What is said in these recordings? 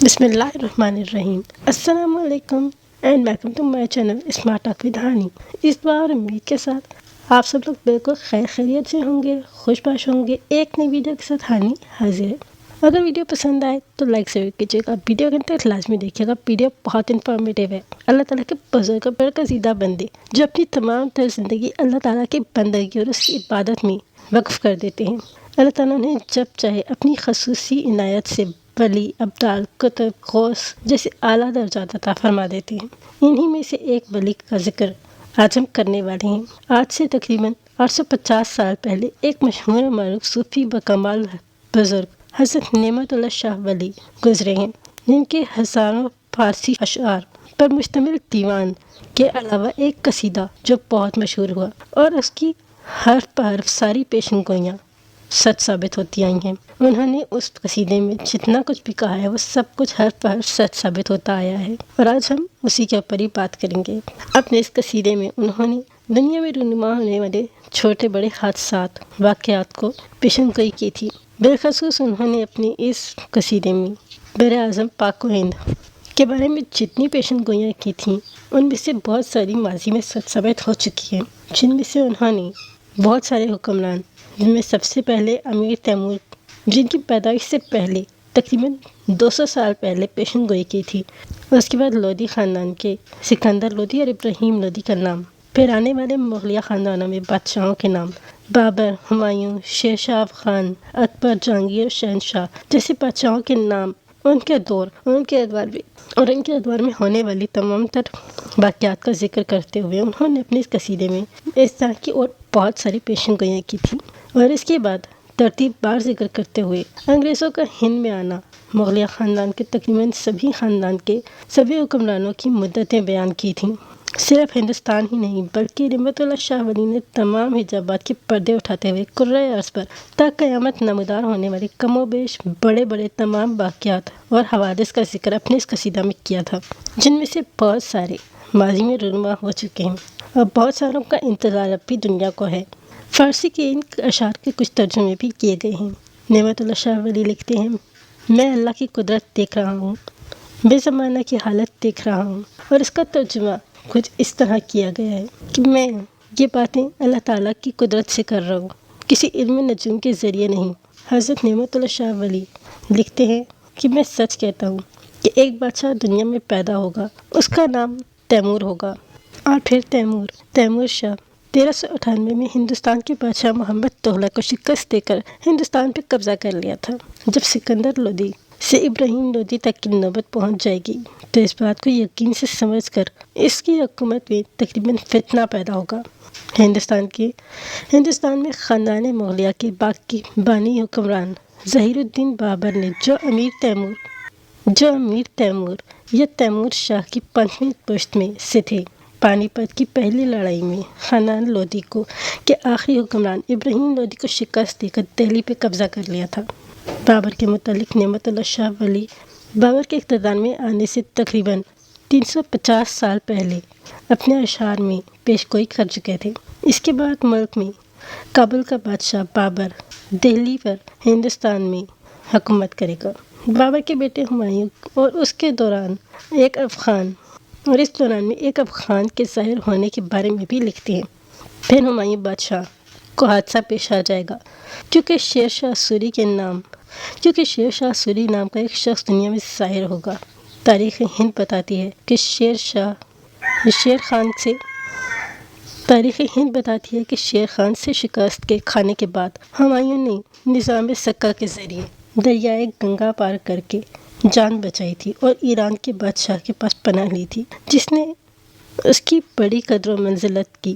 بسم اللہ الرحمن الرحیم۔ السلام علیکم and welcome to my channel smart talk with Hani. اس بار امید کے ساتھ آپ سب لوگ بالکل خیر خیریت سے ہوں گے، خوش باش ہوں گے۔ ایک نئی ویڈیو کے ساتھ ہانی حاضر ہے۔ اگر ویڈیو پسند آئے تو لائک ضرور کیجیے گا، ویڈیو کے انتہا لازمی دیکھیے گا، ویڈیو بہت انفارمیٹیو ہے۔ اللہ تعالیٰ کے بزرگ برگزیدہ بندے جو اپنی تمام تر زندگی اللہ تعالیٰ کی بندگی اور اس کی عبادت میں وقف کر دیتے ہیں، اللہ تعالیٰ نے جب چاہے اپنی خصوصی عنایت سے ولی، ابدال، کتب، غوث جیسے اعلیٰ درجات عطا فرما دیتے ہیں۔ انہی میں سے ایک ولی کا ذکر آج ہم کرنے والے ہیں۔ آج سے تقریباً 850 سال پہلے ایک مشہور و معروف صوفی بکمال بزرگ حضرت نعمت اللہ شاہ ولی گزرے ہیں، جن کے ہزاروں فارسی اشعار پر مشتمل دیوان کے علاوہ ایک قصیدہ جو بہت مشہور ہوا اور اس کی حرف بحرف ساری پیشن گوئیاں سچ ثابت ہوتی آئی ہیں۔ انہوں نے اس قصیدے میں جتنا کچھ بھی کہا ہے وہ سب کچھ حرف بحرف سچ ثابت ہوتا آیا ہے، اور آج ہم اسی کے اوپر ہی بات کریں گے۔ اپنے اس قصیدے میں انہوں نے دنیا میں رونما ہونے والے چھوٹے بڑے حادثات، واقعات کو پیشن گوئی کی تھی۔ بالخصوص انہوں نے اپنے اس قصیدے میں بر اعظم پاک و ہند کے بارے میں جتنی پیشن گوئیاں کی تھیں ان میں سے بہت ساری ماضی میں سچ ثابت ہو چکی ہیں، جن میں سے انہوں نے بہت سارے حکمران، جن میں سب سے پہلے امیر تیمور، جن کی پیدائش سے پہلے تقریباً 200 سال پہلے پیشن گوئی کی تھی، اور اس کے بعد لودھی خاندان کے سکندر لودھی اور ابراہیم لودھی کا نام، پھر آنے والے مغلیہ خاندانوں میں بادشاہوں کے نام، بابر، ہمایوں، شیر شاہ افغان، اکبر، جہانگیر اور شہنشاہ جیسے بادشاہوں کے نام، ان کے دور، ان کے ادوار میں ہونے والی تمام تر واقعات کا ذکر کرتے ہوئے انہوں نے اپنے اس قصیدے میں اس طرح کی اور بہت ساری پیشن گوئیاں کی تھیں۔ اور اس کے بعد ترتیب بار ذکر کرتے ہوئے انگریزوں کا ہند میں آنا، مغلیہ خاندان کے تقریباً سبھی خاندان کے سبھی حکمرانوں کی مدتیں بیان کی تھیں۔ صرف ہندوستان ہی نہیں بلکہ نعمت اللہ شاہ ولی نے تمام حجابات کے پردے اٹھاتے ہوئے کرۂ ارض پر تا قیامت نمودار ہونے والے کم و بیش بڑے بڑے تمام واقعات اور حوادث کا ذکر اپنے اس قصیدہ میں کیا تھا، جن میں سے بہت سارے ماضی میں رونما ہو چکے ہیں اور بہت ساروں کا انتظار اب بھی دنیا کو ہے۔ فارسی کے ان اشعار کے کچھ ترجمے بھی کیے گئے ہیں۔ نعمت اللہ شاہ ولی لکھتے ہیں، میں اللہ کی قدرت دیکھ رہا ہوں، بے زمانہ کی حالت دیکھ رہا ہوں، اور اس کا ترجمہ کچھ اس طرح کیا گیا ہے کہ میں یہ باتیں اللہ تعالیٰ کی قدرت سے کر رہا ہوں، کسی علم نجوم کے ذریعے نہیں۔ حضرت نعمت اللہ شاہ ولی لکھتے ہیں کہ میں سچ کہتا ہوں کہ ایک بادشاہ دنیا میں پیدا ہوگا، اس کا نام تیمور ہوگا، اور پھر تیمور شاہ 1398 میں ہندوستان کے بادشاہ محمد تغلق کو شکست دے کر ہندوستان پہ قبضہ کر لیا تھا۔ جب سکندر لودھی سے ابراہیم لودھی تک کی نوبت پہنچ جائے گی تو اس بات کو یقین سے سمجھ کر اس کی حکومت میں تقریباً فتنہ پیدا ہوگا۔ ہندوستان میں خاندان مغلیہ کے باقی بانی حکمران ظہیر الدین بابر نے جو امیر تیمور یا تیمور شاہ کی 5ویں پشت میں سے تھے، پانی پت کی پہلی لڑائی میں خاندان لودھی کے آخری حکمران ابراہیم لودھی کو شکست دے کر دہلی پہ قبضہ کر لیا تھا۔ بابر کے متعلق نعمت اللہ شاہ ولی بابر کے اقتدار میں آنے سے تقریباً 350 سال پہلے اپنے اشعار میں پیش گوئی کر چکے تھے۔ اس کے بعد ملک میں کابل کا بادشاہ بابر دہلی پر ہندوستان میں حکومت کرے گا۔ بابر کے بیٹے ہمایوں اور اس دوران میں ایک افغان کے ظاہر ہونے کے بارے میں بھی لکھتے ہیں۔ پھر ہمایوں بادشاہ کو حادثہ پیش آ جائے گا کیونکہ شیر شاہ سوری نام کا ایک شخص دنیا میں ظاہر ہوگا۔ تاریخ ہند بتاتی ہے کہ شیر خان سے شکست کے کھانے کے بعد ہمایوں نے نظام سکہ کے ذریعے دریائے گنگا پار کر کے جان بچائی تھی اور ایران کے بادشاہ کے پاس پناہ لی تھی، جس نے اس کی بڑی قدر و منزلت کی۔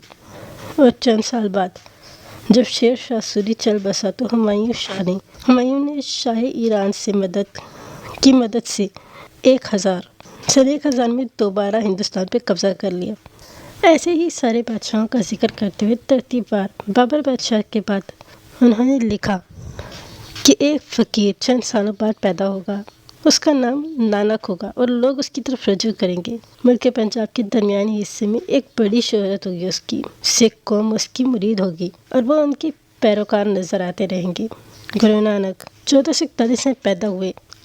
اور چند سال بعد جب شیر شاہ سوری چل بسا تو ہمایوں نے شاہ ایران سے مدد سے 1000 میں دوبارہ ہندوستان پہ قبضہ کر لیا۔ ایسے ہی سارے بادشاہوں کا ذکر کرتے ہوئے ترتیب بار بابر بادشاہ کے بعد انہوں نے لکھا کہ ایک فقیر چند سالوں بعد پیدا ہوگا، اس کا نام نانک ہوگا اور لوگ اس کی طرف رجوع کریں گے۔ ملک پنجاب کے درمیانی حصے میں ایک بڑی شہرت ہوگی، اس کی سکھ قوم اس کی مرید ہوگی اور وہ ان کے پیروکار نظر آتے رہیں گے۔ گرو نانک 1441 میں پیدا ہوئے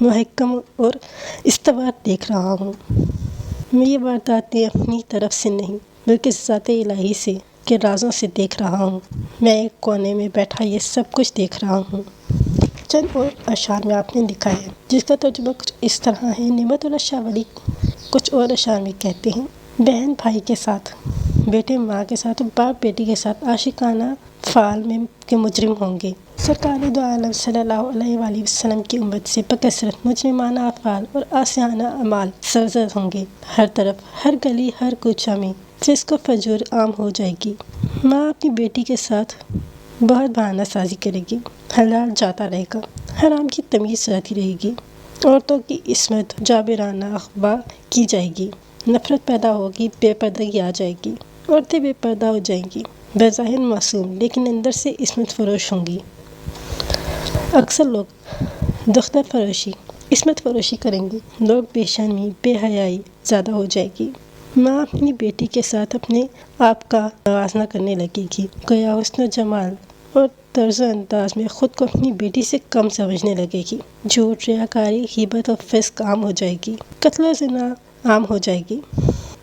محکم اور استوار دیکھ رہا ہوں۔ میں یہ وارداتیں اپنی طرف سے نہیں بلکہ ذات الہی سے کے رازوں سے دیکھ رہا ہوں۔ میں ایک کونے میں بیٹھا یہ سب کچھ دیکھ رہا ہوں۔ چند اور اشعار میں آپ نے لکھا ہے جس کا ترجمہ کچھ اس طرح ہے۔ نعمت اللہ شاہ ولی کچھ اور اشعار میں کہتے ہیں، بہن بھائی کے ساتھ، بیٹے ماں کے ساتھ، باپ بیٹی کے ساتھ عاشقانہ فعال میں کے مجرم ہوں گے۔ سرکار دو عالم صلی اللہ علیہ وآلہ وسلم کی امت سے بکثرت مجرمانہ افعال اور عاصیانہ اعمال سرزد ہوں گے۔ ہر طرف، ہر گلی، ہر کوچہ میں فسق و فجور عام ہو جائے گی۔ ماں اپنی بیٹی کے ساتھ بہت بہانہ سازی کرے گی، حلال جاتا رہے گا، حرام کی تمیز رہتی رہے گی، عورتوں کی عصمت جابرانہ اغوا کی جائے گی، نفرت پیدا ہوگی، بے پردگی آ جائے گی، عورتیں بے پردہ ہو جائیں گی، بظاہر معصوم لیکن اندر سے عصمت فروش ہوں گی۔ اکثر لوگ دختر فروشی، عصمت فروشی کریں گے، لوگ بے شرمی، بے حیائی زیادہ ہو جائے گی۔ ماں اپنی بیٹی کے ساتھ اپنے آپ کا موازنہ کرنے لگے گی، گویا حسن و جمال اور طرز و انداز میں خود کو اپنی بیٹی سے کم سمجھنے لگے گی۔ جھوٹ، ریاکاری، غیبت اور فسق عام ہو جائے گی، قتل و زنا عام ہو جائے گی۔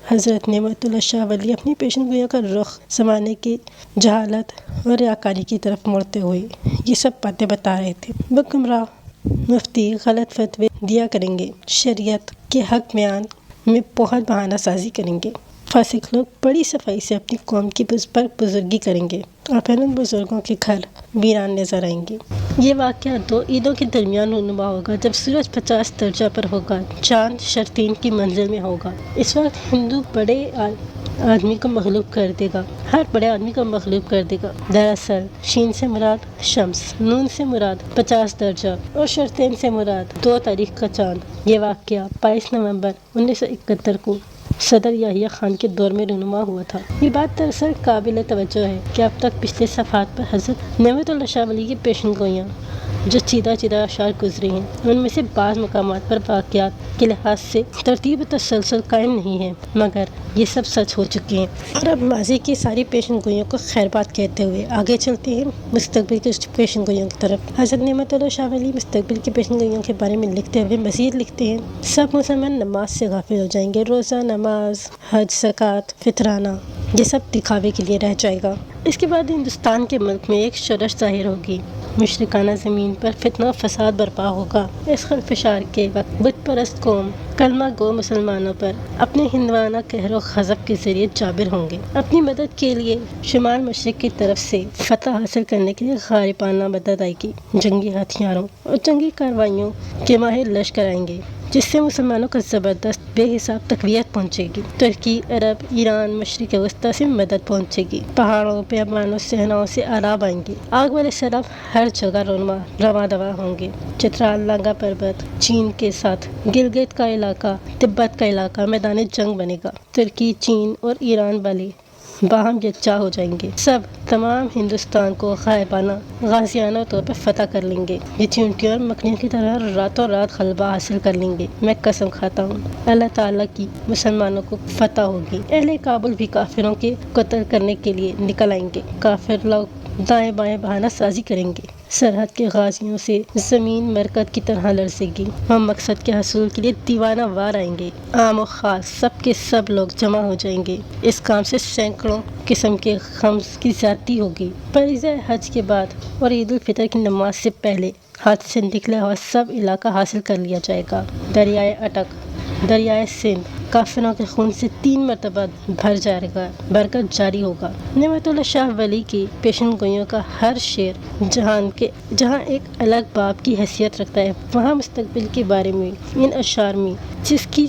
حضرت نعمت اللہ شاہ ولی اپنی پیشن گوئیوں کا رخ زمانے کی جہالت اور ریاکاری کی طرف موڑتے ہوئے یہ سب باتیں بتا رہے تھے۔ وہ گمراہ مفتی غلط فتوے دیا کریں گے، شریعت کے حق بیان میں بہت بہانہ سازی کریں گے۔ فاسق لوگ بڑی صفائی سے اپنی قوم کی بزرگی کریں گے اور پھر ان بزرگوں کے گھر ویران نظر آئیں گے۔ یہ واقعہ 2 عیدوں کے درمیان رونما ہوگا جب سورج 50 درجہ پر ہوگا، چاند شرطین کی منزل میں ہوگا۔ اس وقت ہندو بڑے آدمی کو مغلوب کر دے گا، ہر بڑے آدمی کو مغلوب کر دے گا۔ دراصل شین سے مراد شمس، نون سے مراد 50 درجہ اور شرطین سے مراد 2 تاریخ کا چاند۔ یہ واقعہ 22 نومبر 1971 کو صدر یحییٰ خان کے دور میں رونما ہوا تھا۔ یہ بات دراصل قابل توجہ ہے کہ اب تک پچھلے صفحات پر حضرت نعمت اللہ شاہ ولی کی پیشن گوئیاں جو چیدہ اشعار گزری ہیں ان میں سے بعض مقامات پر واقعات کے لحاظ سے ترتیب و تسلسل قائم نہیں ہے، مگر یہ سب سچ ہو چکے ہیں۔ اور اب ماضی کی ساری پیشن گوئیوں کو خیر بات کہتے ہوئے آگے چلتے ہیں مستقبل کی پیشن گوئیوں کی طرف۔ حضرت نعمت اللہ شاہ ولی مستقبل کی پیشن گوئیوں کے بارے میں لکھتے ہوئے مزید لکھتے ہیں، سب مسلمان نماز سے غافل ہو جائیں گے، روزہ، نماز، حج، زکوٰۃ، فطرانہ، یہ سب دکھاوے کے لیے رہ جائے گا۔ اس کے بعد ہندوستان کے ملک میں ایک شورش ظاہر ہوگی، مشرکانہ زمین پر فتنہ و فساد برپا ہوگا۔ اس خلفشار کے وقت بت پرست قوم کلمہ گو مسلمانوں پر اپنے ہندوانہ قہر و غضب کے ذریعے جابر ہوں گے۔ اپنی مدد کے لیے شمال مشرق کی طرف سے فتح حاصل کرنے کے لیے غالبانہ مدد آئے گی، جنگی ہتھیاروں اور جنگی کارروائیوں کے ماہر لشکر آئیں گے جس سے مسلمانوں کو زبردست بے حساب تقویت پہنچے گی۔ ترکی، عرب، ایران، مشرق وسطیٰ سے مدد پہنچے گی۔ پہاڑوں، بیابانوں، صحراؤں سے آراب آئیں گے۔ آگ والے سیلاب ہر جگہ رواں دواں ہوں گے۔ چترال، ناگا پربت، چین کے ساتھ گلگت کا علاقہ، تبت کا علاقہ میدان جنگ بنے گا۔ ترکی، چین اور ایران والے باہم یکجا ہو جائیں گے۔ سب تمام ہندوستان کو غائبانہ غازیانہ طور پر فتح کر لیں گے۔ یہ چیونٹیوں اور مکڑیوں کی طرح راتوں رات غلبہ حاصل کر لیں گے۔ میں قسم کھاتا ہوں اللہ تعالیٰ کی مسلمانوں کو فتح ہوگی۔ اہل کابل بھی کافروں کے قتل کرنے کے لیے نکل آئیں گے۔ کافر لوگ دائیں بائیں بہانہ سازی کریں گے۔ سرحد کے غازیوں سے زمین مرکز کی طرح لرزے گی۔ ہم مقصد کے حصول کے لیے دیوانہ وار آئیں گے۔ عام و خاص سب کے سب لوگ جمع ہو جائیں گے۔ اس کام سے سینکڑوں قسم کے غم کی زیادتی ہوگی۔ فریضہ حج کے بعد اور عید الفطر کی نماز سے پہلے ہاتھ سے نکلا ہوا سب علاقہ حاصل کر لیا جائے گا۔ دریائے اٹک، دریائے سندھ کافروں کے خون سے 3 مرتبہ بھر کر جاری ہوگا۔ نعمت اللہ شاہ ولی کی پیشن گوئیوں کا ہر شعر جہاں ایک الگ باب کی حیثیت رکھتا ہے، وہاں مستقبل کے بارے میں ان اشعار میں جس کی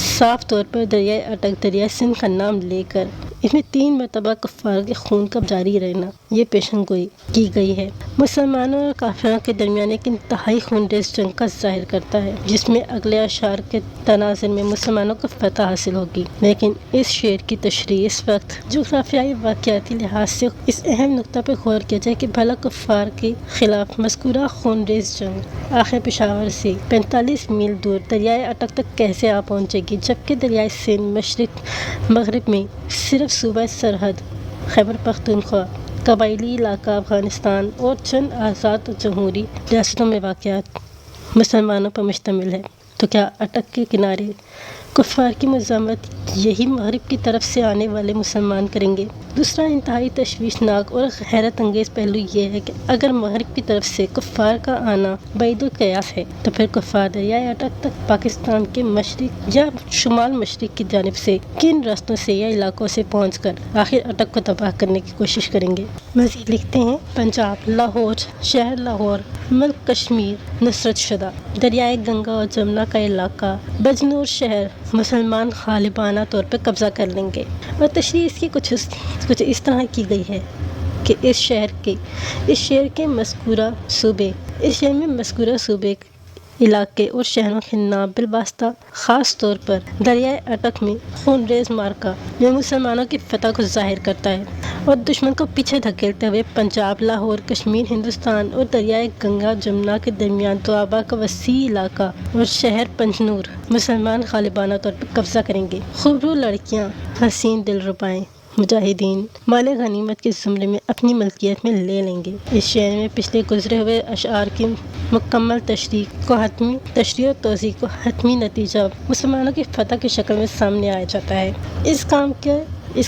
صاف طور پر دریائے اٹک، دریائے سندھ کا نام لے کر اس میں 3 مرتبہ کفار کے خون کا جاری رہنا یہ پیشن گوئی کی گئی ہے، مسلمانوں اور کافروں کے درمیان ایک انتہائی خونریز جنگ کا ظاہر کرتا ہے، جس میں اگلے اشعار کے تناظر میں مسلمانوں کو فتح حاصل ہوگی۔ لیکن اس شعر کی تشریح اس وقت جغرافیائی واقعاتی لحاظ سے اس اہم نقطہ پر غور کیا جائے کہ بھلا کفار کے خلاف مذکورہ خونریز جنگ آخر پشاور سے 45 میل دور دریائے اٹک تک کیسے آ پہنچے گی، جبکہ دریائے سندھ مشرق مغرب میں صرف صوبہ سرحد خیبر پختونخوا، قبائلی علاقہ افغانستان اور چند آزاد جمہوری ریاستوں میں واقع مسلمانوں پر مشتمل ہے۔ تو کیا اٹک کے کنارے کفار کی مزاحمت یہی مغرب کی طرف سے آنے والے مسلمان کریں گے؟ دوسرا انتہائی تشویشناک اور حیرت انگیز پہلو یہ ہے کہ اگر مغرب کی طرف سے کفار کا آنا بعید القیاس ہے تو پھر کفار دریائے اٹک تک پاکستان کے مشرق یا شمال مشرق کی جانب سے کن راستوں سے یا علاقوں سے پہنچ کر آخر اٹک کو تباہ کرنے کی کوشش کریں گے؟ مزید لکھتے ہیں، پنجاب، لاہور، شہر لاہور، ملک کشمیر نصرت شدہ، دریائے گنگا اور جمنا کا علاقہ، بجنور شہر مسلمان غالبانہ طور پر قبضہ کر لیں گے۔ اور تشریح اس کی کچھ اس طرح کی گئی ہے کہ اس شہر میں مذکورہ صوبے علاقے اور شہروں کے نام بالواسطہ خاص طور پر دریائے اٹک میں خونریز معرکہ جو مسلمانوں کی فتح کو ظاہر کرتا ہے اور دشمن کو پیچھے دھکیلتے ہوئے پنجاب، لاہور، کشمیر، ہندوستان اور دریائے گنگا جمنا کے درمیان دوآبا کا وسیع علاقہ اور شہر پنجنور مسلمان غالبانہ طور پر قبضہ کریں گے۔ خوبرو لڑکیاں، حسین دلربائیں مجاہدین مال غنیمت کے زمرے میں اپنی ملکیت میں لے لیں گے۔ اس شعر میں پچھلے گزرے ہوئے اشعار کی مکمل تشریح اور توضیح کو حتمی نتیجہ مسلمانوں کی فتح کی شکل میں سامنے آیا جاتا ہے۔ اس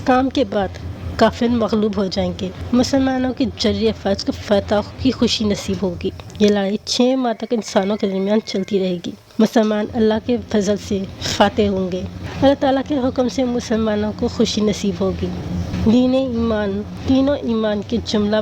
کام کے بعد کافر مغلوب ہو جائیں گے، مسلمانوں کی جری افواج کو فتح کی خوشی نصیب ہوگی۔ یہ لڑائی 6 ماہ تک انسانوں کے درمیان چلتی رہے گی۔ مسلمان اللہ کے فضل سے فاتح ہوں گے، اللہ تعالیٰ کے حکم سے مسلمانوں کو خوشی نصیب ہوگی۔ دین و ایمان کے جملہ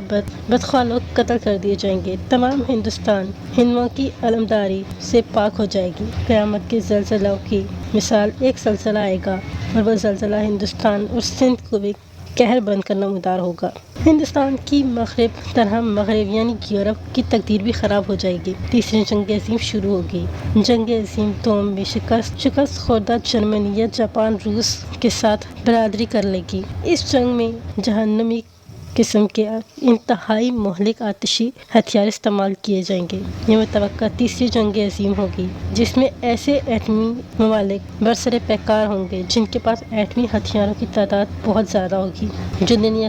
بدخواہ لوگ قتل کر دیے جائیں گے، تمام ہندوستان ہندوؤں کی علمداری سے پاک ہو جائے گی۔ قیامت کے زلزلوں کی مثال ایک زلزلہ آئے گا اور وہ زلزلہ ہندوستان اور سندھ کو بھی قہر بند کرنا مدار ہوگا۔ ہندوستان کی مغرب یعنی یورپ کی تقدیر بھی خراب ہو جائے گی۔ تیسری جنگ عظیم شروع ہوگی۔ جنگ عظیم دوم میں شکست خوردہ جرمنی یا جاپان روس کے ساتھ برادری کر لے گی۔ اس جنگ میں جہنمی قسم کے انتہائی مہلک آتشی ہتھیار استعمال کیے جائیں گے۔ یہ متوقع تیسری جنگ عظیم ہوگی جس میں ایسے ایٹمی ممالک برسر پیکار ہوں گے جن کے پاس ایٹمی ہتھیاروں کی تعداد بہت زیادہ ہوگی جو دنیا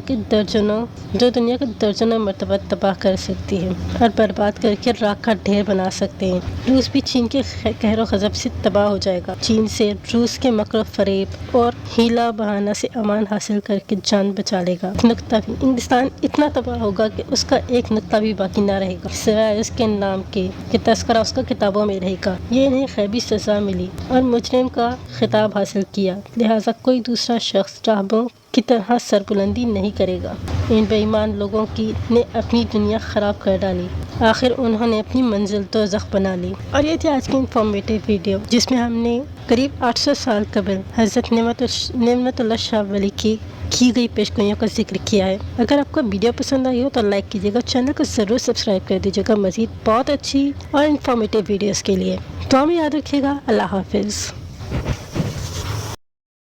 کے درجنوں مرتبہ تباہ کر سکتی ہے اور برباد کر کے راکھ کا ڈھیر بنا سکتے ہیں۔ روس بھی چین کے قہر و غضب سے تباہ ہو جائے گا۔ چین سے روس کے مکر و فریب اور حیلہ بہانہ سے امان حاصل کر کے جان بچا لے گا۔ انگلستان اتنا تباہ ہوگا کہ اس کا ایک نقطہ بھی باقی نہ رہے گا سوائے اس کے نام کے کہ تذکرہ اس کا کتابوں میں رہے گا۔ یہ انہیں غیبی سزا ملی اور مجرم کا خطاب حاصل کیا، لہٰذا کوئی دوسرا شخص راہبوں کی طرح سربلندی نہیں کرے گا۔ ان بے ایمان لوگوں نے اپنی دنیا خراب کر ڈالی، آخر انہوں نے اپنی منزل دوزخ بنا لی۔ اور یہ تھی آج کی انفارمیٹیو ویڈیو جس میں ہم نے قریب 800 سال قبل حضرت نعمت اللہ شاہ ولی کی گئی پیشگوئیوں کا ذکر کیا ہے۔ اگر آپ کو ویڈیو پسند آئی ہو تو لائک کیجیے گا، چینل کو ضرور سبسکرائب کر دیجیے گا مزید بہت اچھی اور انفارمیٹیو ویڈیوز کے لیے۔ دعا میں یاد رکھیے گا۔ اللہ حافظ۔